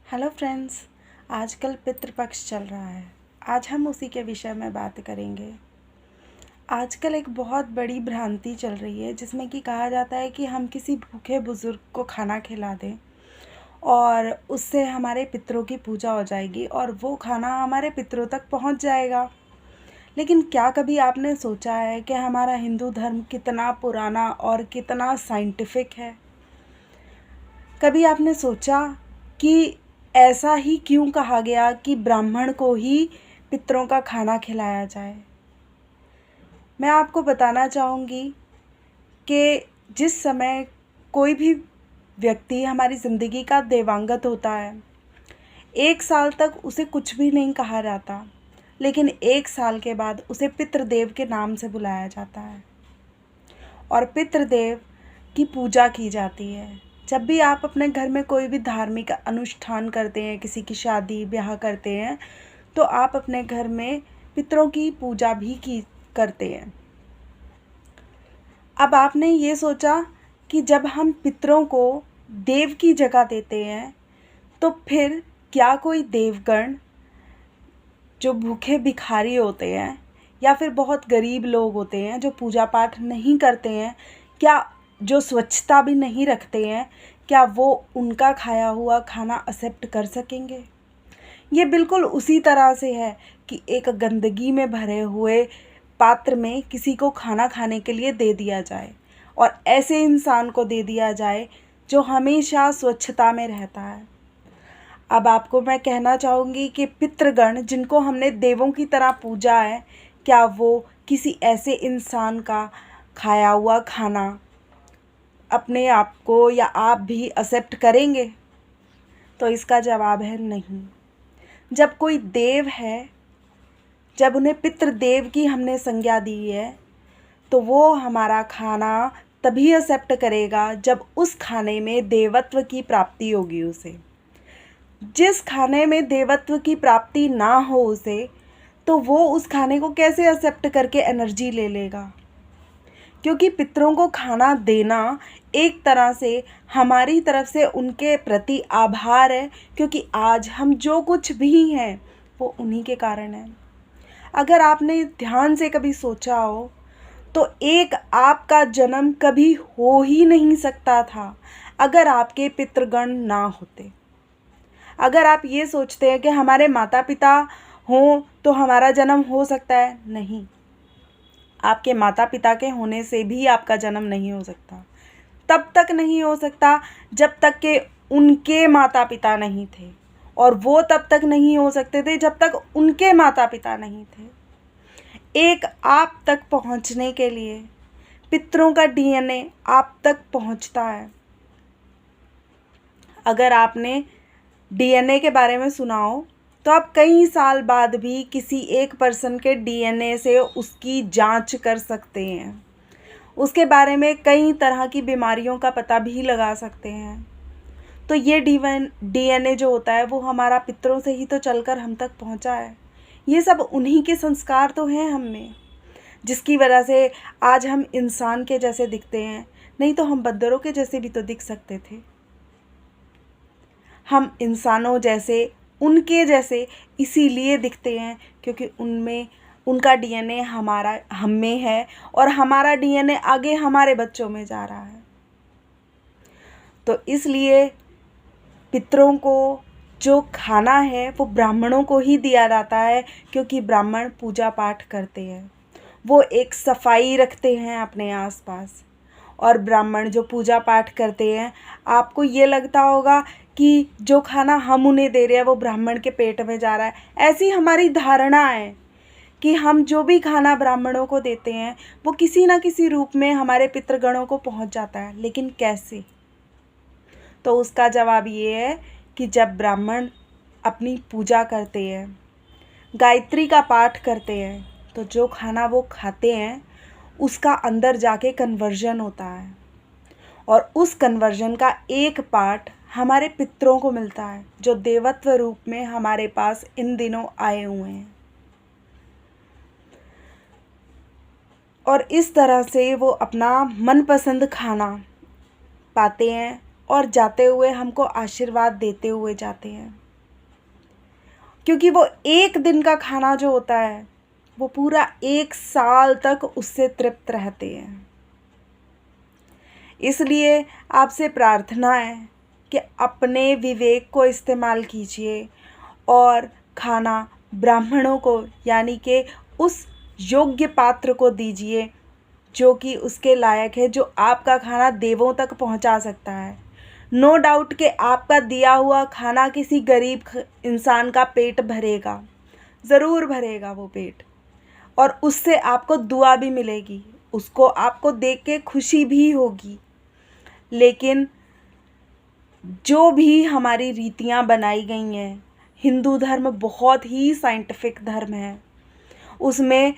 Hello friends. आजकल पितृपक्ष चल रहा है। आज हम उसी के विषय में बात करेंगे। आजकल एक बहुत बड़ी भ्रांति चल रही है जिसमें कि कहा जाता है कि हम किसी भूखे बुज़ुर्ग को खाना खिला दें और उससे हमारे पितरों की पूजा हो जाएगी और वो खाना हमारे पितरों तक पहुंच जाएगा। लेकिन क्या कभी आपने सोचा है कि हमारा हिंदू धर्म कितना पुराना और कितना साइंटिफिक है? कभी आपने सोचा कि ऐसा ही क्यों कहा गया कि ब्राह्मण को ही पितरों का खाना खिलाया जाए? मैं आपको बताना चाहूँगी कि जिस समय कोई भी व्यक्ति हमारी ज़िंदगी का देवांगत होता है, 1 साल तक उसे कुछ भी नहीं कहा जाता, लेकिन 1 साल के बाद उसे पितृदेव के नाम से बुलाया जाता है और पितृदेव की पूजा की जाती है। जब भी आप अपने घर में कोई भी धार्मिक अनुष्ठान करते हैं, किसी की शादी ब्याह करते हैं, तो आप अपने घर में पितरों की पूजा भी की करते हैं। अब आपने ये सोचा कि जब हम पितरों को देव की जगह देते हैं, तो फिर क्या कोई देवगण जो भूखे भिखारी होते हैं या फिर बहुत गरीब लोग होते हैं जो पूजा पाठ नहीं करते हैं, क्या जो स्वच्छता भी नहीं रखते हैं, क्या वो उनका खाया हुआ खाना एक्सेप्ट कर सकेंगे? ये बिल्कुल उसी तरह से है कि एक गंदगी में भरे हुए पात्र में किसी को खाना खाने के लिए दे दिया जाए और ऐसे इंसान को दे दिया जाए जो हमेशा स्वच्छता में रहता है। अब आपको मैं कहना चाहूँगी कि पितृगण जिनको हमने देवों की तरह पूजा है, क्या वो किसी ऐसे इंसान का खाया हुआ खाना अपने आप को या आप भी एक्सेप्ट करेंगे? तो इसका जवाब है नहीं। जब कोई देव है, जब उन्हें पितृदेव की हमने संज्ञा दी है, तो वो हमारा खाना तभी एक्सेप्ट करेगा जब उस खाने में देवत्व की प्राप्ति होगी उसे। जिस खाने में देवत्व की प्राप्ति ना हो उसे, तो वो उस खाने को कैसे एक्सेप्ट करके एनर्जी ले लेगा? क्योंकि पितरों को खाना देना एक तरह से हमारी तरफ से उनके प्रति आभार है, क्योंकि आज हम जो कुछ भी हैं वो उन्हीं के कारण है। अगर आपने ध्यान से कभी सोचा हो, तो एक आपका जन्म कभी हो ही नहीं सकता था अगर आपके पितृगण ना होते। अगर आप ये सोचते हैं कि हमारे माता पिता हों तो हमारा जन्म हो सकता है, नहीं। आपके माता पिता के होने से भी आपका जन्म नहीं हो सकता। तब तक नहीं हो सकता जब तक कि उनके माता पिता नहीं थे, और वो तब तक नहीं हो सकते थे जब तक उनके माता पिता नहीं थे। एक आप तक पहुंचने के लिए पितरों का डीएनए आप तक पहुंचता है। अगर आपने डीएनए के बारे में सुना हो, तो आप कई साल बाद भी किसी एक पर्सन के डीएनए से उसकी जांच कर सकते हैं। उसके बारे में कई तरह की बीमारियों का पता भी लगा सकते हैं। तो ये डीएनए जो होता है वो हमारा पितरों से ही तो चलकर हम तक पहुंचा है। ये सब उन्हीं के संस्कार तो हैं हम में, जिसकी वजह से आज हम इंसान के जैसे दिखते हैं। नहीं तो हम बंदरों के जैसे भी तो दिख सकते थे। हम इंसानों जैसे, उनके जैसे इसीलिए दिखते हैं क्योंकि उनमें उनका डीएनए हमारा हम में है और हमारा डीएनए आगे हमारे बच्चों में जा रहा है। तो इसलिए पितरों को जो खाना है वो ब्राह्मणों को ही दिया जाता है, क्योंकि ब्राह्मण पूजा पाठ करते हैं, वो एक सफाई रखते हैं अपने आसपास। और ब्राह्मण जो पूजा पाठ करते हैं, आपको ये लगता होगा कि जो खाना हम उन्हें दे रहे हैं वो ब्राह्मण के पेट में जा रहा है। ऐसी हमारी धारणा है कि हम जो भी खाना ब्राह्मणों को देते हैं वो किसी ना किसी रूप में हमारे पितृगणों को पहुंच जाता है। लेकिन कैसे? तो उसका जवाब ये है कि जब ब्राह्मण अपनी पूजा करते हैं, गायत्री का पाठ करते हैं, तो जो खाना वो खाते हैं उसका अंदर जाके कन्वर्जन होता है और उस कन्वर्जन का एक पार्ट हमारे पितरों को मिलता है, जो देवत्व रूप में हमारे पास इन दिनों आए हुए हैं। और इस तरह से वो अपना मनपसंद खाना पाते हैं और जाते हुए हमको आशीर्वाद देते हुए जाते हैं, क्योंकि वो एक दिन का खाना जो होता है वो पूरा 1 साल तक उससे तृप्त रहते हैं। इसलिए आपसे प्रार्थना है कि अपने विवेक को इस्तेमाल कीजिए और खाना ब्राह्मणों को, यानी कि उस योग्य पात्र को दीजिए जो कि उसके लायक है, जो आपका खाना देवों तक पहुंचा सकता है। नो डाउट कि आपका दिया हुआ खाना किसी गरीब इंसान का पेट भरेगा, ज़रूर भरेगा वो पेट, और उससे आपको दुआ भी मिलेगी, उसको आपको देख के खुशी भी होगी। लेकिन जो भी हमारी रीतियां बनाई गई हैं, हिंदू धर्म बहुत ही साइंटिफिक धर्म है, उसमें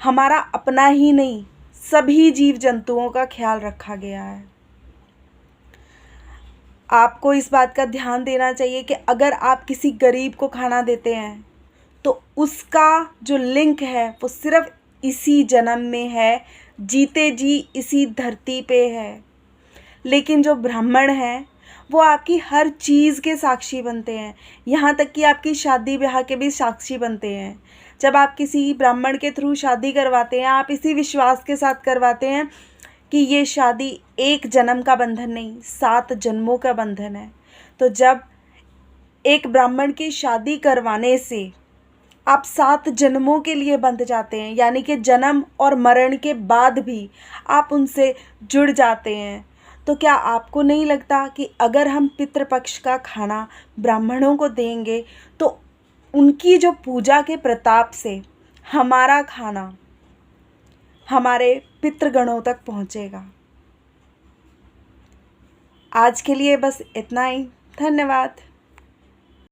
हमारा अपना ही नहीं सभी जीव जंतुओं का ख्याल रखा गया है। आपको इस बात का ध्यान देना चाहिए कि अगर आप किसी गरीब को खाना देते हैं तो उसका जो लिंक है वो सिर्फ इसी जन्म में है, जीते जी इसी धरती पे है। लेकिन जो ब्राह्मण हैं वो आपकी हर चीज़ के साक्षी बनते हैं, यहाँ तक कि आपकी शादी ब्याह के भी साक्षी बनते हैं। जब आप किसी ब्राह्मण के थ्रू शादी करवाते हैं, आप इसी विश्वास के साथ करवाते हैं कि ये शादी एक जन्म का बंधन नहीं, 7 जन्मों का बंधन है। तो जब एक ब्राह्मण की शादी करवाने से आप 7 जन्मों के लिए बंध जाते हैं, यानी कि जन्म और मरण के बाद भी आप उनसे जुड़ जाते हैं, तो क्या आपको नहीं लगता कि अगर हम पितृपक्ष का खाना ब्राह्मणों को देंगे तो उनकी जो पूजा के प्रताप से हमारा खाना हमारे पितृगणों तक पहुंचेगा। आज के लिए बस इतना ही। धन्यवाद।